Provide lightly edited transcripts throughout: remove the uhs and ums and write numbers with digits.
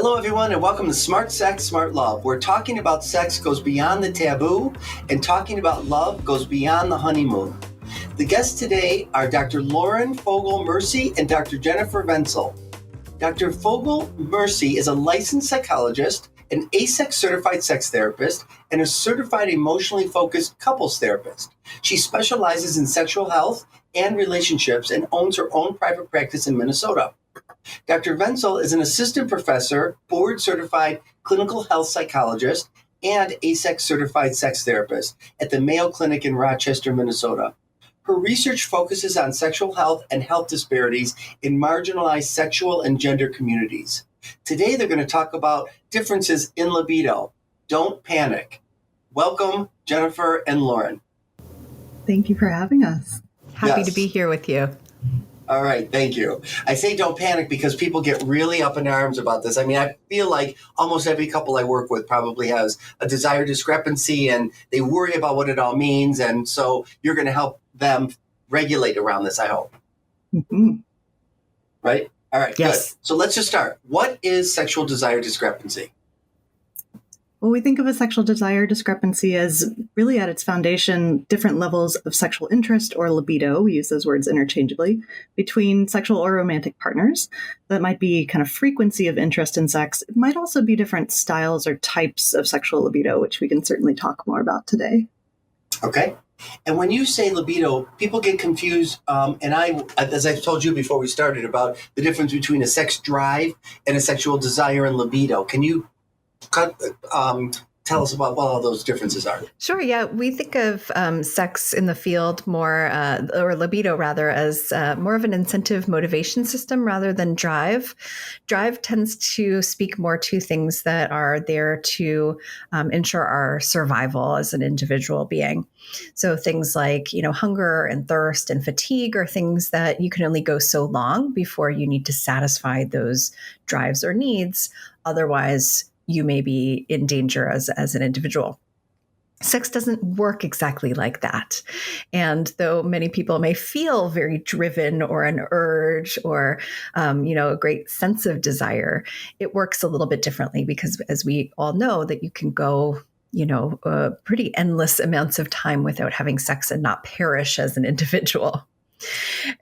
Hello, everyone, and welcome to Smart Sex, Smart Love, where talking about sex goes beyond the taboo and talking about love goes beyond the honeymoon. The guests today are Dr. Lauren Fogel Mersy and Dr. Jennifer Vencill. Dr. Fogel Mersy is a licensed psychologist, an AASECT certified sex therapist, and a certified emotionally focused couples therapist. She specializes in sexual health and relationships and owns her own private practice in Minnesota. Dr. Vencill is an assistant professor, board-certified clinical health psychologist, and AASECT certified sex therapist at the Mayo Clinic in Rochester, Minnesota. Her research focuses on sexual health and health disparities in marginalized sexual and gender communities. Today, they're going to talk about differences in libido. Don't panic. Welcome, Jennifer and Lauren. Thank you for having us. Happy to be here with you. All right, thank you. I say don't panic because people get really up in arms about this. I mean, I feel like almost every couple I work with probably has a desire discrepancy and they worry about what it all means. And so you're going to help them regulate around this, I hope. Mm-hmm. Right? All right, yes. Good. So let's just start. What is sexual desire discrepancy? Well, we think of a sexual desire discrepancy as really at its foundation, different levels of sexual interest or libido, we use those words interchangeably, between sexual or romantic partners. That might be kind of frequency of interest in sex. It might also be different styles or types of sexual libido, which we can certainly talk more about today. Okay. And when you say libido, people get confused. And as I told you before we started, about the difference between a sex drive and a sexual desire and libido. Can you tell us about what all those differences are? Sure. Yeah. We think of sex in the field more, or libido rather, as more of an incentive motivation system rather than drive. Drive tends to speak more to things that are there to ensure our survival as an individual being. So things like, hunger and thirst and fatigue are things that you can only go so long before you need to satisfy those drives or needs. Otherwise, you may be in danger as an individual. Sex doesn't work exactly like that. And though many people may feel very driven or an urge or, a great sense of desire, it works a little bit differently because, as we all know, that you can go pretty endless amounts of time without having sex and not perish as an individual.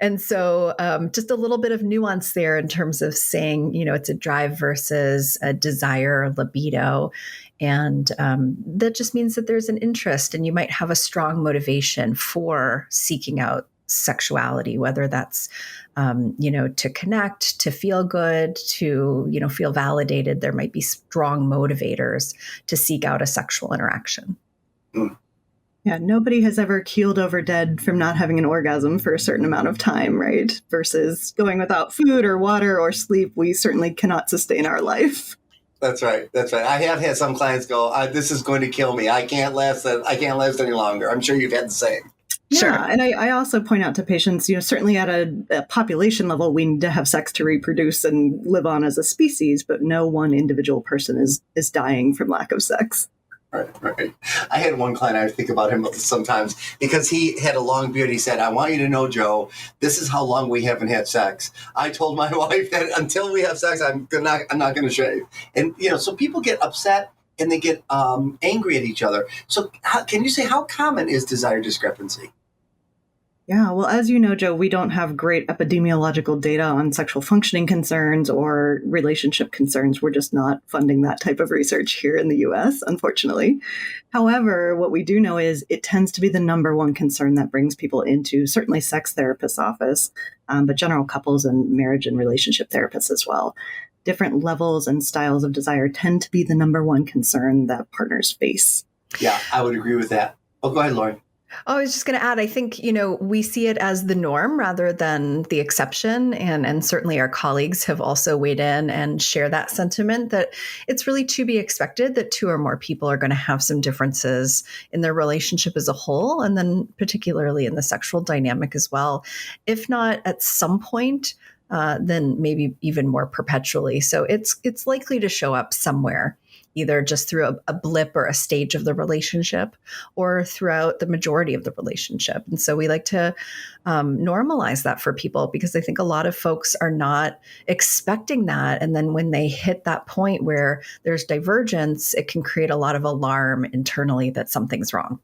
And so just a little bit of nuance there in terms of saying, it's a drive versus a desire or libido. And that just means that there's an interest and you might have a strong motivation for seeking out sexuality, whether that's, to connect, to feel good, to, feel validated. There might be strong motivators to seek out a sexual interaction. Mm. Yeah, nobody has ever keeled over dead from not having an orgasm for a certain amount of time, right? Versus going without food or water or sleep, we certainly cannot sustain our life. That's right. I have had some clients go, "This is going to kill me. I can't last any longer." I'm sure you've had the same. Yeah, sure. And I also point out to patients, certainly at a population level, we need to have sex to reproduce and live on as a species, but no one individual person is dying from lack of sex. Right. I had one client, I think about him sometimes, because he had a long beard. He said, "I want you to know, Joe, this is how long we haven't had sex. I told my wife that until we have sex, I'm not going to shave." And, so people get upset and they get angry at each other. So can you say how common is desire discrepancy? Yeah, well, as you know, Joe, we don't have great epidemiological data on sexual functioning concerns or relationship concerns. We're just not funding that type of research here in the US, unfortunately. However, what we do know is it tends to be the number one concern that brings people into certainly sex therapist's office, but general couples and marriage and relationship therapists as well. Different levels and styles of desire tend to be the number one concern that partners face. Yeah, I would agree with that. Oh, go ahead, Lauren. I was just going to add, I think, we see it as the norm rather than the exception. And certainly our colleagues have also weighed in and share that sentiment that it's really to be expected that two or more people are going to have some differences in their relationship as a whole, and then particularly in the sexual dynamic as well. If not at some point, then maybe even more perpetually. So it's likely to show up somewhere, either just through a blip or a stage of the relationship or throughout the majority of the relationship. And so we like to normalize that for people, because I think a lot of folks are not expecting that. And then when they hit that point where there's divergence, it can create a lot of alarm internally that something's wrong.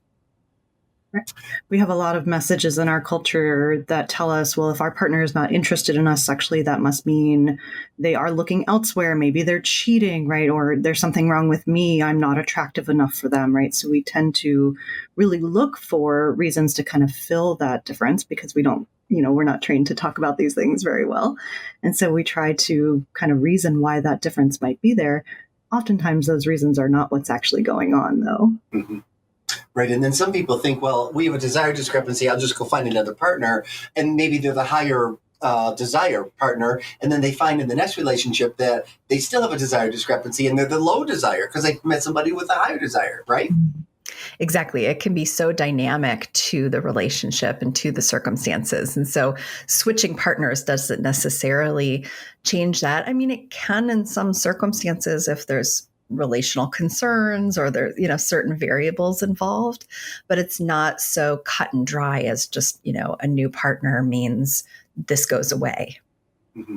We have a lot of messages in our culture that tell us, well, if our partner is not interested in us sexually, that must mean they are looking elsewhere. Maybe they're cheating, right? Or there's something wrong with me. I'm not attractive enough for them, right? So we tend to really look for reasons to kind of fill that difference, because we don't, we're not trained to talk about these things very well. And so we try to kind of reason why that difference might be there. Oftentimes those reasons are not what's actually going on, though. Mm-hmm. Right. And then some people think, well, we have a desire discrepancy. I'll just go find another partner. And maybe they're the higher desire partner. And then they find in the next relationship that they still have a desire discrepancy and they're the low desire because they met somebody with a higher desire. Right. Exactly. It can be so dynamic to the relationship and to the circumstances. And so switching partners doesn't necessarily change that. I mean, it can in some circumstances if there's relational concerns or there, certain variables involved, but it's not so cut and dry as just, a new partner means this goes away. Mm-hmm.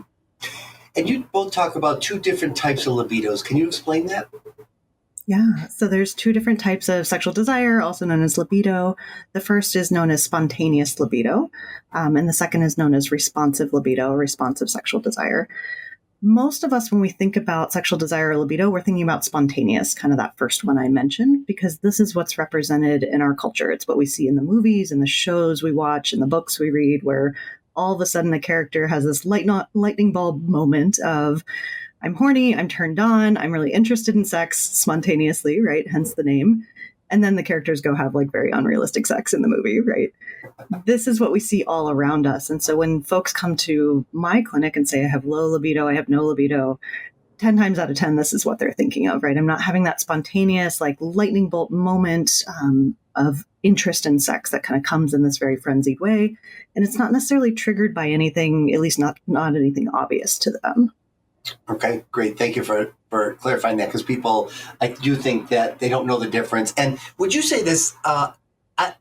And you both talk about two different types of libidos. Can you explain that? Yeah, so there's two different types of sexual desire, also known as libido. The first is known as spontaneous libido, and the second is known as responsive libido, or responsive sexual desire. Most of us, when we think about sexual desire or libido, we're thinking about spontaneous, kind of that first one I mentioned, because this is what's represented in our culture. It's what we see in the movies and the shows we watch and the books we read, where all of a sudden a character has this lightning bulb moment of, I'm horny, I'm turned on, I'm really interested in sex spontaneously, right? Hence the name. And then the characters go have like very unrealistic sex in the movie, right? This is what we see all around us. And so when folks come to my clinic and say, I have low libido, I have no libido, 10 times out of 10, this is what they're thinking of, right? I'm not having that spontaneous, like lightning bolt moment of interest in sex that kind of comes in this very frenzied way. And it's not necessarily triggered by anything, at least not anything obvious to them. Okay, great. Thank you for clarifying that, because people, I do think that they don't know the difference. And would you say this, I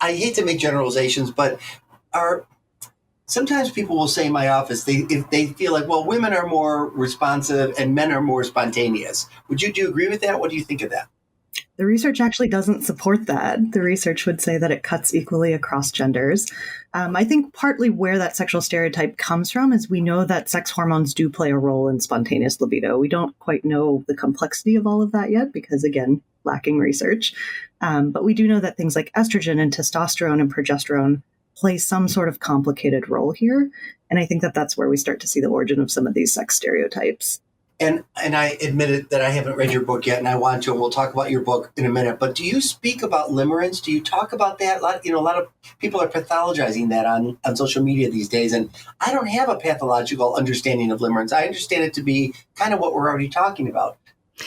hate to make generalizations, but sometimes people will say in my office, if they feel like, well, women are more responsive and men are more spontaneous. Do you agree with that? What do you think of that? The research actually doesn't support that. The research would say that it cuts equally across genders. I think partly where that sexual stereotype comes from is we know that sex hormones do play a role in spontaneous libido. We don't quite know the complexity of all of that yet because, again, lacking research. But we do know that things like estrogen and testosterone and progesterone play some sort of complicated role here. And I think that that's where we start to see the origin of some of these sex stereotypes. And I admitted that I haven't read your book yet, and I want to, and we'll talk about your book in a minute. But do you speak about limerence? Do you talk about that? A lot of people are pathologizing that on social media these days, and I don't have a pathological understanding of limerence. I understand it to be kind of what we're already talking about.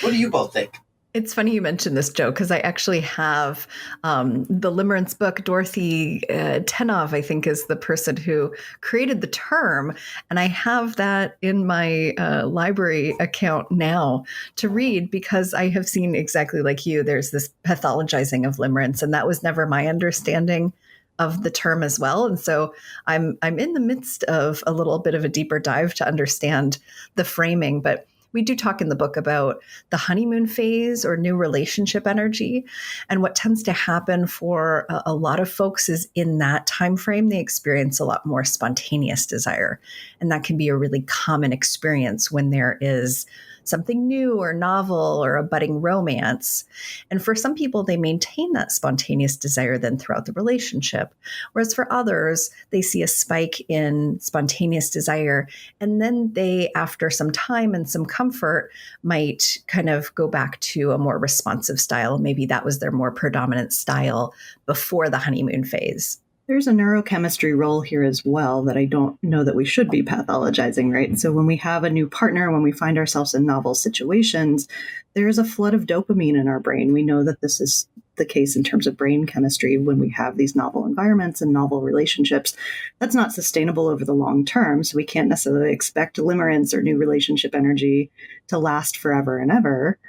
What do you both think? It's funny you mentioned this, Joe, because I actually have the limerence book. Dorothy Tenov, I think, is the person who created the term. And I have that in my library account now to read because I have seen exactly like you, there's this pathologizing of limerence. And that was never my understanding of the term as well. And so I'm in the midst of a little bit of a deeper dive to understand the framing. But we do talk in the book about the honeymoon phase or new relationship energy. And what tends to happen for a lot of folks is in that time frame, they experience a lot more spontaneous desire. And that can be a really common experience when there is something new or novel or a budding romance. And for some people, they maintain that spontaneous desire then throughout the relationship. Whereas for others, they see a spike in spontaneous desire. And then they, after some time and some comfort, might kind of go back to a more responsive style. Maybe that was their more predominant style before the honeymoon phase. There's a neurochemistry role here as well that I don't know that we should be pathologizing, right? So when we have a new partner, when we find ourselves in novel situations, there's a flood of dopamine in our brain. We know that this is the case in terms of brain chemistry when we have these novel environments and novel relationships. That's not sustainable over the long term, so we can't necessarily expect limerence or new relationship energy to last forever and ever.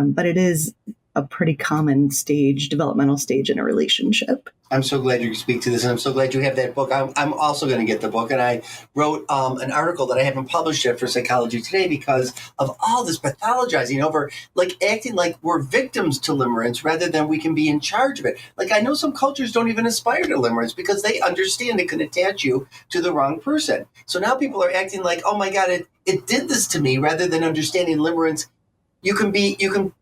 But it is a pretty common developmental stage in a relationship. I'm so glad you speak to this, and I'm so glad you have that book. I'm also going to get the book, and I wrote an article that I haven't published yet for Psychology Today because of all this pathologizing over, like, acting like we're victims to limerence rather than we can be in charge of it. Like, I know some cultures don't even aspire to limerence because they understand it can attach you to the wrong person. So now people are acting like, oh my God, it did this to me, rather than understanding limerence. You can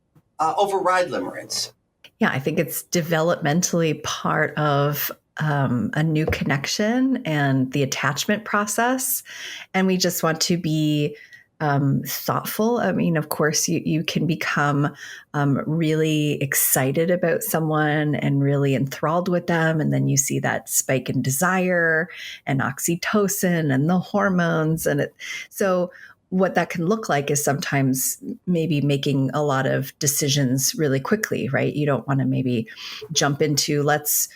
override limerence. Yeah, I think it's developmentally part of a new connection and the attachment process. And we just want to be thoughtful. I mean, of course, you can become really excited about someone and really enthralled with them. And then you see that spike in desire and oxytocin and the hormones. So what that can look like is sometimes maybe making a lot of decisions really quickly, right? You don't want to maybe jump into let's,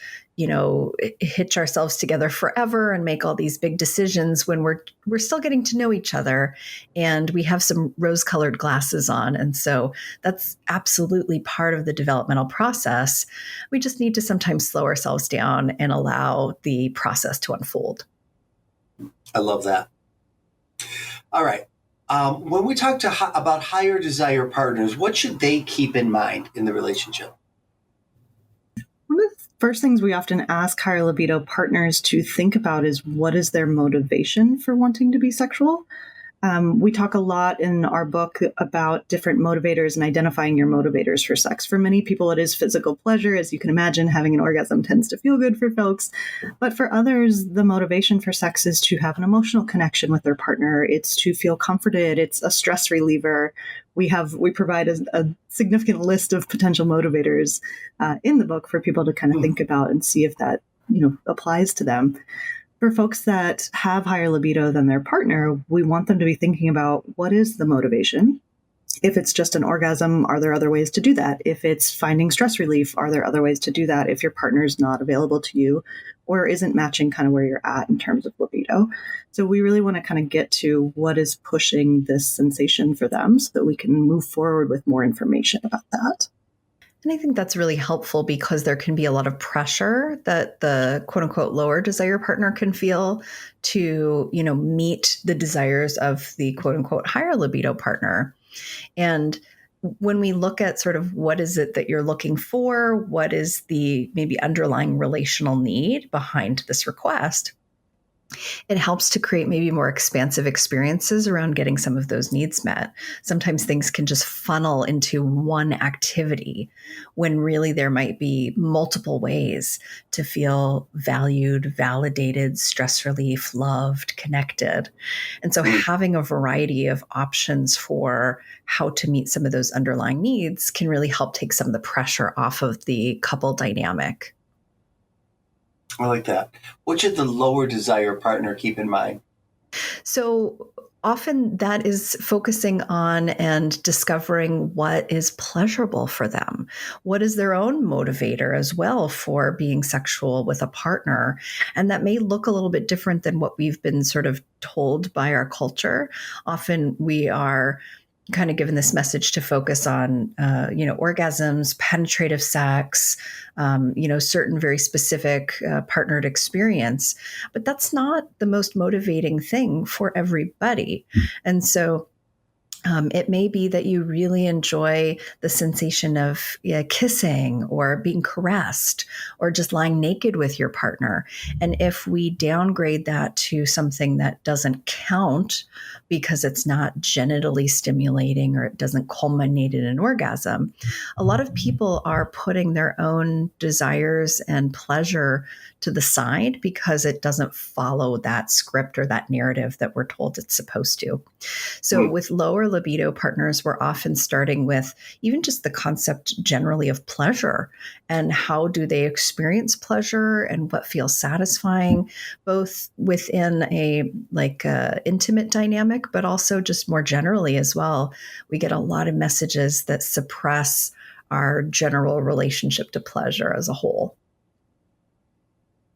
hitch ourselves together forever and make all these big decisions when we're still getting to know each other and we have some rose-colored glasses on. And so that's absolutely part of the developmental process. We just need to sometimes slow ourselves down and allow the process to unfold. I love that. All right. When we talk about higher desire partners, what should they keep in mind in the relationship? One of the first things we often ask higher libido partners to think about is what is their motivation for wanting to be sexual? We talk a lot in our book about different motivators and identifying your motivators for sex. For many people, it is physical pleasure. As you can imagine, having an orgasm tends to feel good for folks. But for others, the motivation for sex is to have an emotional connection with their partner. It's to feel comforted. It's a stress reliever. We provide a significant list of potential motivators in the book for people to kind of think about and see if that applies to them. For folks that have higher libido than their partner, we want them to be thinking about what is the motivation. If it's just an orgasm, are there other ways to do that? If it's finding stress relief, are there other ways to do that if your partner's not available to you or isn't matching kind of where you're at in terms of libido? So we really want to kind of get to what is pushing this sensation for them so that we can move forward with more information about that. And I think that's really helpful because there can be a lot of pressure that the quote unquote lower desire partner can feel to, meet the desires of the quote unquote higher libido partner. And when we look at sort of what is it that you're looking for, what is the maybe underlying relational need behind this request, it helps to create maybe more expansive experiences around getting some of those needs met. Sometimes things can just funnel into one activity when really there might be multiple ways to feel valued, validated, stress relief, loved, connected. And so having a variety of options for how to meet some of those underlying needs can really help take some of the pressure off of the couple dynamic. I like that. What should the lower desire partner keep in mind? So often that is focusing on and discovering what is pleasurable for them. What is their own motivator as well for being sexual with a partner? And that may look a little bit different than what we've been sort of told by our culture. Often we are kind of given this message to focus on, orgasms, penetrative sex, certain very specific partnered experience. But that's not the most motivating thing for everybody. And so it may be that you really enjoy the sensation of kissing or being caressed or just lying naked with your partner. And if we downgrade that to something that doesn't count because it's not genitally stimulating or it doesn't culminate in an orgasm, a lot of people are putting their own desires and pleasure to the side because it doesn't follow that script or that narrative that we're told it's supposed to. So with lower libido partners, we're often starting with even just the concept generally of pleasure and how do they experience pleasure and what feels satisfying, both within a intimate dynamic, but also just more generally as well. We get a lot of messages that suppress our general relationship to pleasure as a whole.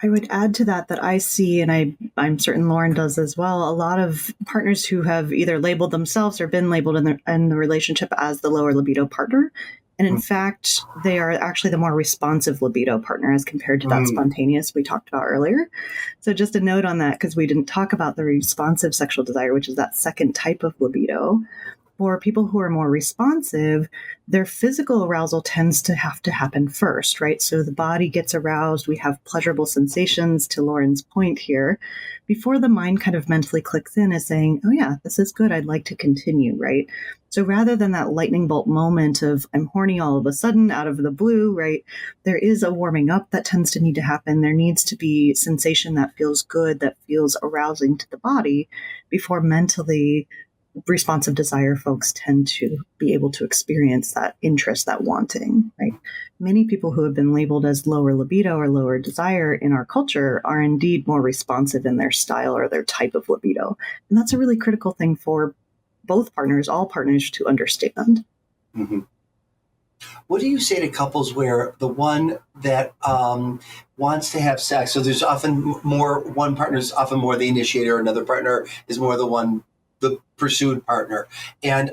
I would add to that I see, and I'm certain Lauren does as well, a lot of partners who have either labeled themselves or been labeled in the relationship as the lower libido partner. And in fact, they are actually the more responsive libido partner as compared to that spontaneous we talked about earlier. So just a note on that, because we didn't talk about the responsive sexual desire, which is that second type of libido. For people who are more responsive, their physical arousal tends to have to happen first, right? So the body gets aroused. We have pleasurable sensations, to Lauren's point here, before the mind kind of mentally clicks in as saying, oh yeah, this is good. I'd like to continue, right? So rather than that lightning bolt moment of I'm horny all of a sudden out of the blue, right? There is a warming up that tends to need to happen. There needs to be sensation that feels good, that feels arousing to the body before mentally responsive desire folks tend to be able to experience that interest, that wanting, right? Many people who have been labeled as lower libido or lower desire in our culture are indeed more responsive in their style or their type of libido. And that's a really critical thing for both partners, all partners, to understand. Mm-hmm. What do you say to couples where the one that wants to have sex, so there's often more, one partner is often more the initiator, another partner is more the pursued partner. And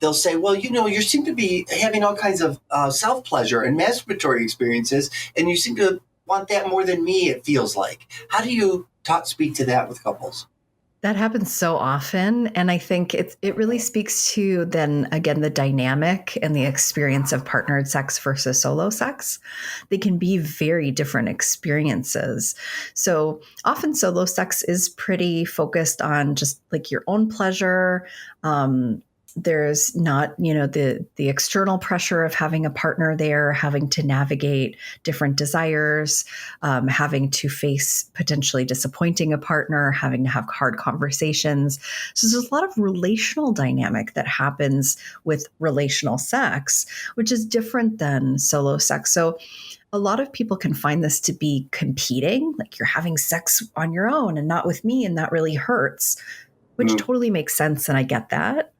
they'll say, well, you seem to be having all kinds of self-pleasure and masturbatory experiences, and you seem to want that more than me, it feels like. How do you speak to that with couples? That happens so often. And I think it really speaks to, then again, the dynamic and the experience of partnered sex versus solo sex. They can be very different experiences. So often solo sex is pretty focused on just like your own pleasure. There's not, the external pressure of having a partner there, having to navigate different desires, having to face potentially disappointing a partner, having to have hard conversations. So there's a lot of relational dynamic that happens with relational sex, which is different than solo sex. So a lot of people can find this to be competing, like you're having sex on your own and not with me, and that really hurts, which totally makes sense. And I get that.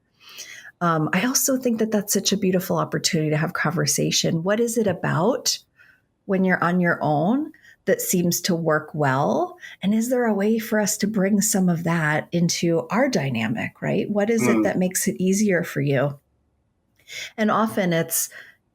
I also think that that's such a beautiful opportunity to have conversation. What is it about when you're on your own that seems to work well? And is there a way for us to bring some of that into our dynamic, right? What is it that makes it easier for you? And often it's,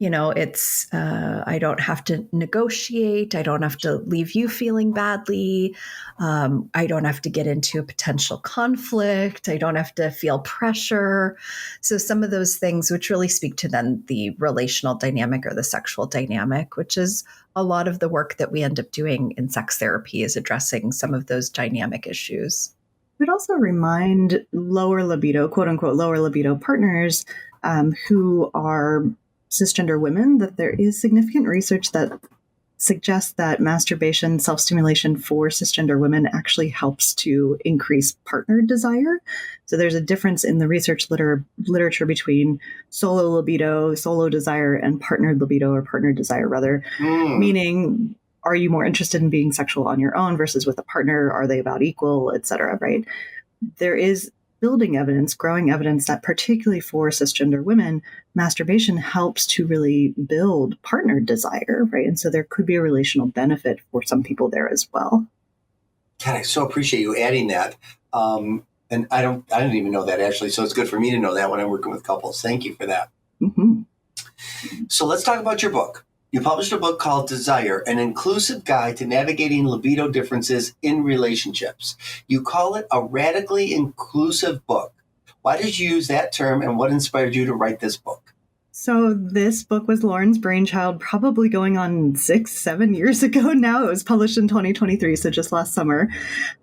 I don't have to negotiate. I don't have to leave you feeling badly. I don't have to get into a potential conflict. I don't have to feel pressure. So some of those things which really speak to then the relational dynamic or the sexual dynamic, which is a lot of the work that we end up doing in sex therapy, is addressing some of those dynamic issues. We'd also remind lower libido, quote unquote, lower libido partners who are cisgender women that there is significant research that suggests that masturbation, self-stimulation for cisgender women actually helps to increase partner desire. So there's a difference in the research literature between solo libido, solo desire, and partnered libido, or partnered desire rather, meaning are you more interested in being sexual on your own versus with a partner? Are they about equal, et cetera, right? There is building evidence, growing evidence that particularly for cisgender women, masturbation helps to really build partner desire, right? And so there could be a relational benefit for some people there as well. God, I so appreciate you adding that. And I didn't even know that actually. So it's good for me to know that when I'm working with couples. Thank you for that. Mm-hmm. So let's talk about your book. You published a book called Desire, an inclusive guide to navigating libido differences in relationships. You call it a radically inclusive book. Why did you use that term, and what inspired you to write this book? So this book was Lauren's brainchild, probably going on 6-7 years ago now. It was published in 2023, so just last summer.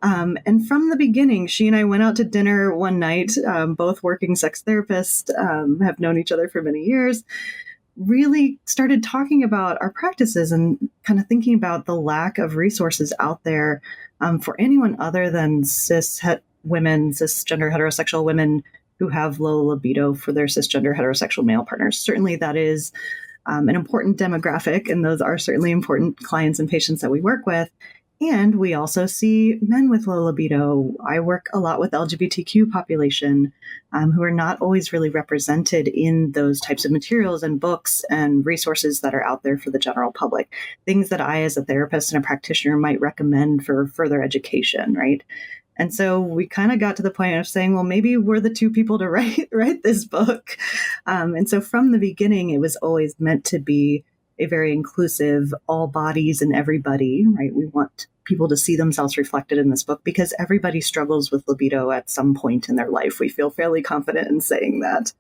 And from the beginning, she and I went out to dinner one night, both working sex therapists, have known each other for many years, really started talking about our practices and kind of thinking about the lack of resources out there for anyone other than cisgender heterosexual women who have low libido for their cisgender heterosexual male partners. Certainly that is an important demographic, and those are certainly important clients and patients that we work with. And we also see men with low libido. I work a lot with LGBTQ population who are not always really represented in those types of materials and books and resources that are out there for the general public. Things that I, as a therapist and a practitioner, might recommend for further education, right? And so we kind of got to the point of saying, well, maybe we're the two people to write this book. And so from the beginning, it was always meant to be a very inclusive, all bodies and everybody, right? We want people to see themselves reflected in this book because everybody struggles with libido at some point in their life. We feel fairly confident in saying that.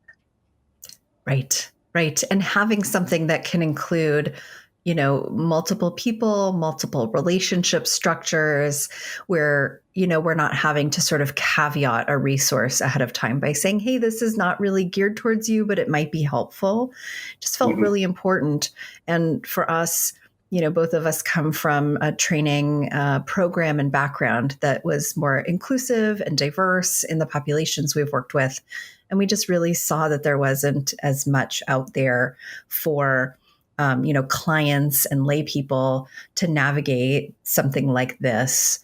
Right. And having something that can include, multiple people, multiple relationship structures where, we're not having to sort of caveat a resource ahead of time by saying, hey, this is not really geared towards you, but it might be helpful. Just felt really important. And for us, both of us come from a training program and background that was more inclusive and diverse in the populations we've worked with. And we just really saw that there wasn't as much out there for clients and lay people to navigate something like this.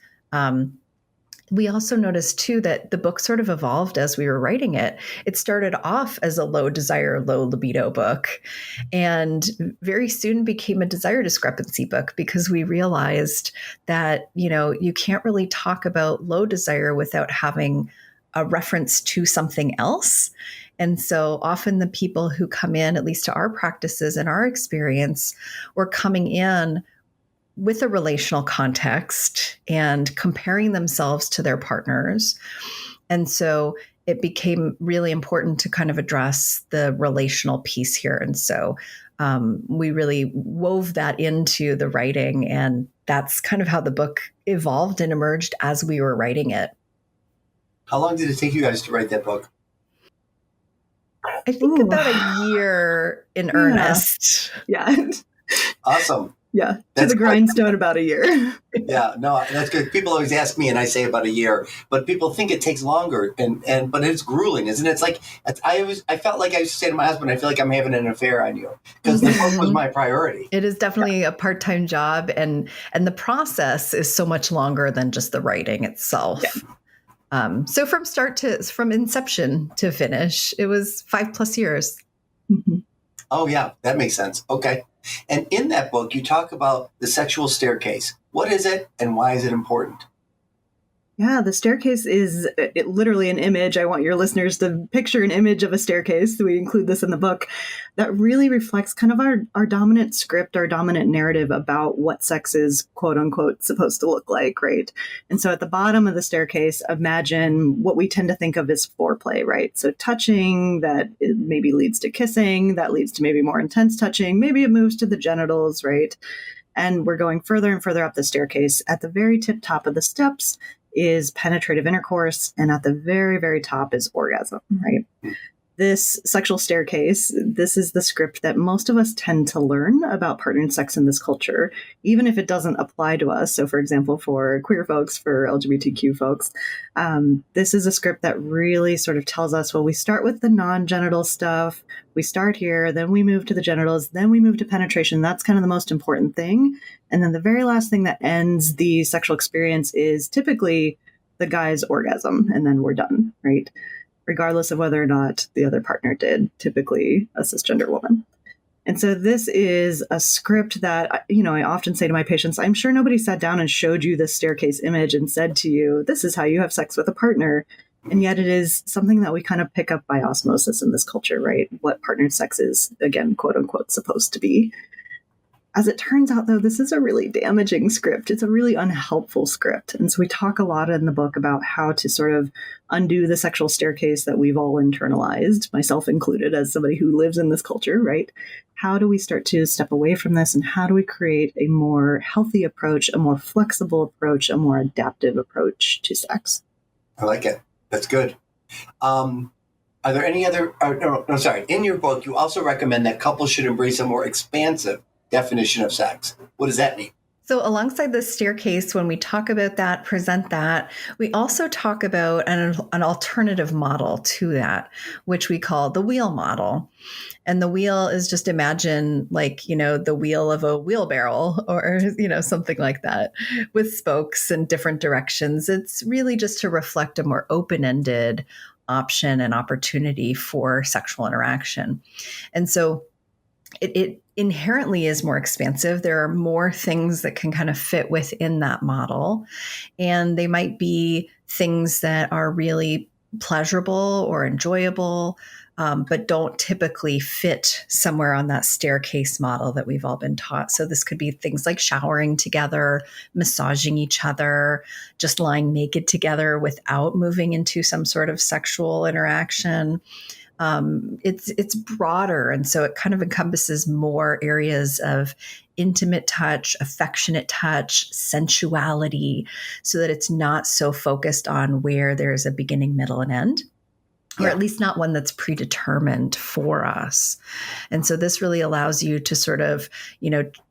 We also noticed too that the book sort of evolved as we were writing it. It started off as a low desire, low libido book, and very soon became a desire discrepancy book because we realized that, you can't really talk about low desire without having a reference to something else. And so often the people who come in, at least to our practices and our experience, were coming in with a relational context and comparing themselves to their partners. And so it became really important to kind of address the relational piece here. And so we really wove that into the writing, and that's kind of how the book evolved and emerged as we were writing it. How long did it take you guys to write that book? I think about a year in earnest. Yeah. Awesome. Yeah. To the grindstone about a year. Yeah, no, that's good. People always ask me and I say about a year, but people think it takes longer but it's grueling, isn't it? It's like, I felt like I used to say to my husband, I feel like I'm having an affair on you because the book was my priority. It is definitely a part-time job, and the process is so much longer than just the writing itself. Yeah. So from inception to finish, it was 5+ years. Mm-hmm. Oh, yeah, that makes sense. Okay. And in that book, you talk about the sexual staircase. What is it and why is it important? Yeah, the staircase is literally an image. I want your listeners to picture an image of a staircase. We include this in the book that really reflects kind of our dominant script, our dominant narrative about what sex is, quote unquote, supposed to look like, right? And so at the bottom of the staircase, imagine what we tend to think of as foreplay, right? So touching, that it maybe leads to kissing, that leads to maybe more intense touching, maybe it moves to the genitals, right? And we're going further and further up the staircase. At the very tip top of the steps is penetrative intercourse, and at the very, very top is orgasm, right? This sexual staircase, this is the script that most of us tend to learn about partnered sex in this culture, even if it doesn't apply to us. So for example, for queer folks, for LGBTQ folks, this is a script that really sort of tells us, well, we start with the non-genital stuff, we start here, then we move to the genitals, then we move to penetration. That's kind of the most important thing. And then the very last thing that ends the sexual experience is typically the guy's orgasm, and then we're done, right? Regardless of whether or not the other partner did, typically a cisgender woman. And so this is a script that, I often say to my patients, I'm sure nobody sat down and showed you this staircase image and said to you, this is how you have sex with a partner. And yet it is something that we kind of pick up by osmosis in this culture, right? What partnered sex is, again, quote unquote, supposed to be. As it turns out, though, this is a really damaging script. It's a really unhelpful script. And so we talk a lot in the book about how to sort of undo the sexual staircase that we've all internalized, myself included, as somebody who lives in this culture, right? How do we start to step away from this, and how do we create a more healthy approach, a more flexible approach, a more adaptive approach to sex? I like it. That's good. Are there any other, in your book, you also recommend that couples should embrace a more expansive definition of sex. What does that mean? So, alongside the staircase, when we talk about that, present that, we also talk about an alternative model to that, which we call the wheel model. And the wheel is just imagine like, the wheel of a wheelbarrow or, something like that with spokes in different directions. It's really just to reflect a more open-ended option and opportunity for sexual interaction. And so it inherently is more expansive. There are more things that can kind of fit within that model. And they might be things that are really pleasurable or enjoyable, but don't typically fit somewhere on that staircase model that we've all been taught. So this could be things like showering together, massaging each other, just lying naked together without moving into some sort of sexual interaction. It's broader, and so it kind of encompasses more areas of intimate touch, affectionate touch, sensuality, so that it's not so focused on where there's a beginning, middle, and end, or at least not one that's predetermined for us. And so this really allows you to sort of,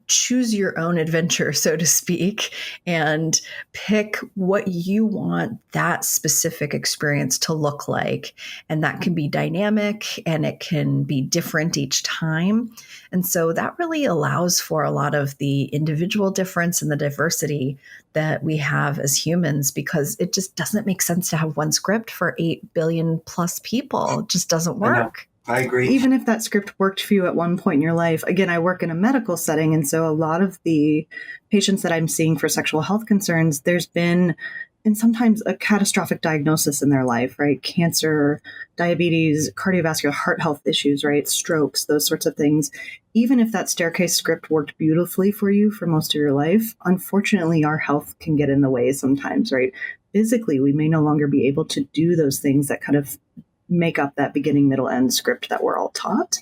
choose your own adventure, so to speak, and pick what you want that specific experience to look like. And that can be dynamic and it can be different each time. And so that really allows for a lot of the individual difference and the diversity that we have as humans, because it just doesn't make sense to have one script for 8 billion plus people. It just doesn't work. I agree. Even if that script worked for you at one point in your life, again, I work in a medical setting. And so a lot of the patients that I'm seeing for sexual health concerns, there's been, and sometimes a catastrophic diagnosis in their life, right? Cancer, diabetes, cardiovascular heart health issues, right? Strokes, those sorts of things. Even if that staircase script worked beautifully for you for most of your life, unfortunately, our health can get in the way sometimes, right? Physically, we may no longer be able to do those things that kind of make up that beginning, middle, end script that we're all taught.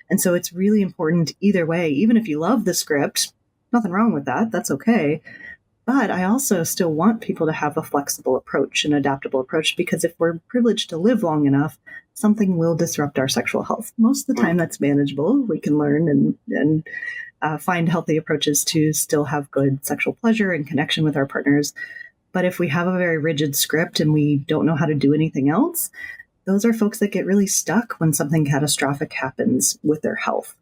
And so it's really important either way, even if you love the script, nothing wrong with that. That's okay. But I also still want people to have a flexible approach, an adaptable approach, because if we're privileged to live long enough, something will disrupt our sexual health. Most of the time that's manageable. We can learn and find healthy approaches to still have good sexual pleasure and connection with our partners. But if we have a very rigid script and we don't know how to do anything else, those are folks that get really stuck when something catastrophic happens with their health.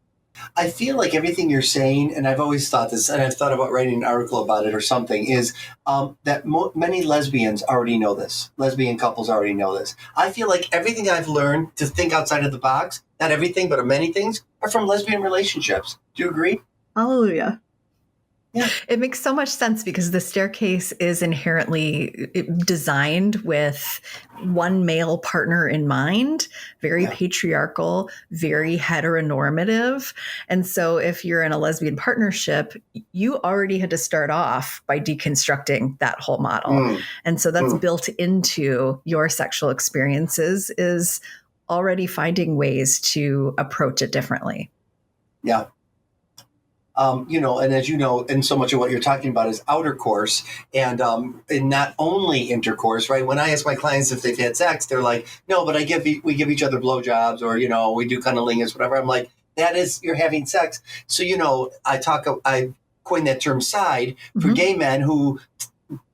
I feel like everything you're saying, and I've always thought this, and I've thought about writing an article about it or something, is that many lesbians already know this. Lesbian couples already know this. I feel like everything I've learned to think outside of the box, not everything, but many things, are from lesbian relationships. Do you agree? Hallelujah. Yeah. It makes so much sense because the staircase is inherently designed with one male partner in mind, very patriarchal, very heteronormative. And so if you're in a lesbian partnership, you already had to start off by deconstructing that whole model. And so that's built into your sexual experiences, is already finding ways to approach it differently. Yeah. And as you know, and so much of what you're talking about is outer course and not only intercourse, right? When I ask my clients if they've had sex, they're like, no, but we give each other blowjobs, or, we do cunnilingus, whatever. I'm like, that is, you're having sex. So, I coined that term side for gay men who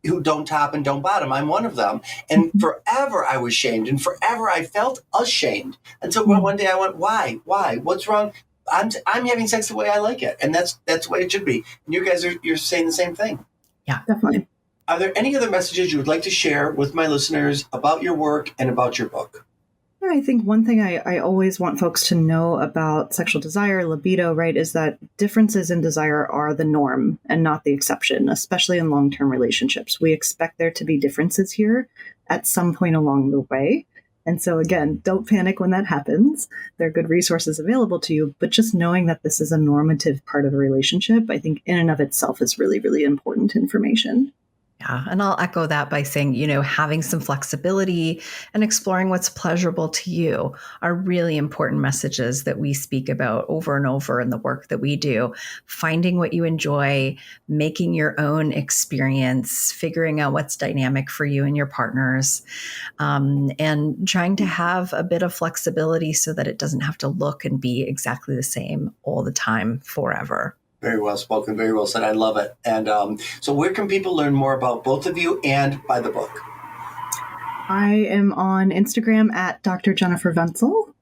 don't top and don't bottom. I'm one of them. And forever I was shamed, and forever I felt ashamed, until one day I went, why? What's wrong? I'm having sex the way I like it, and that's the way it should be. And you guys you're saying the same thing. Yeah, definitely. Are there any other messages you would like to share with my listeners about your work and about your book? Yeah, I think one thing I always want folks to know about sexual desire, libido, right, is that differences in desire are the norm and not the exception, especially in long-term relationships. We expect there to be differences here at some point along the way. And so again, don't panic when that happens. There are good resources available to you, but just knowing that this is a normative part of a relationship, I think in and of itself is really, really important information. Yeah. And I'll echo that by saying, having some flexibility and exploring what's pleasurable to you are really important messages that we speak about over and over in the work that we do. Finding what you enjoy, making your own experience, figuring out what's dynamic for you and your partners, and trying to have a bit of flexibility so that it doesn't have to look and be exactly the same all the time forever. Very well spoken, very well said. I love it. And so where can people learn more about both of you and buy the book? I am on Instagram at Dr. Jennifer Vencill.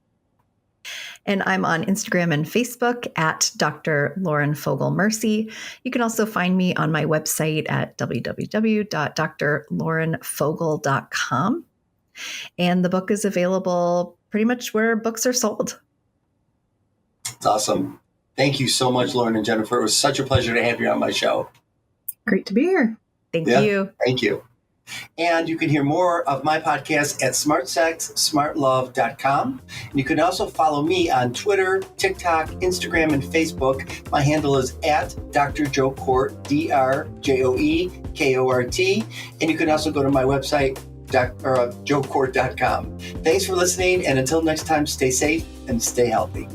And I'm on Instagram and Facebook at Dr. Lauren Fogel Mersy. You can also find me on my website at www.drlaurenfogel.com. And the book is available pretty much where books are sold. It's awesome. Thank you so much, Lauren and Jennifer. It was such a pleasure to have you on my show. Great to be here. Thank you. Thank you. And you can hear more of my podcast at smartsexsmartlove.com. And you can also follow me on Twitter, TikTok, Instagram, and Facebook. My handle is at Dr. Joe Kort, DrJoeKort. And you can also go to my website, joekort.com. Thanks for listening. And until next time, stay safe and stay healthy.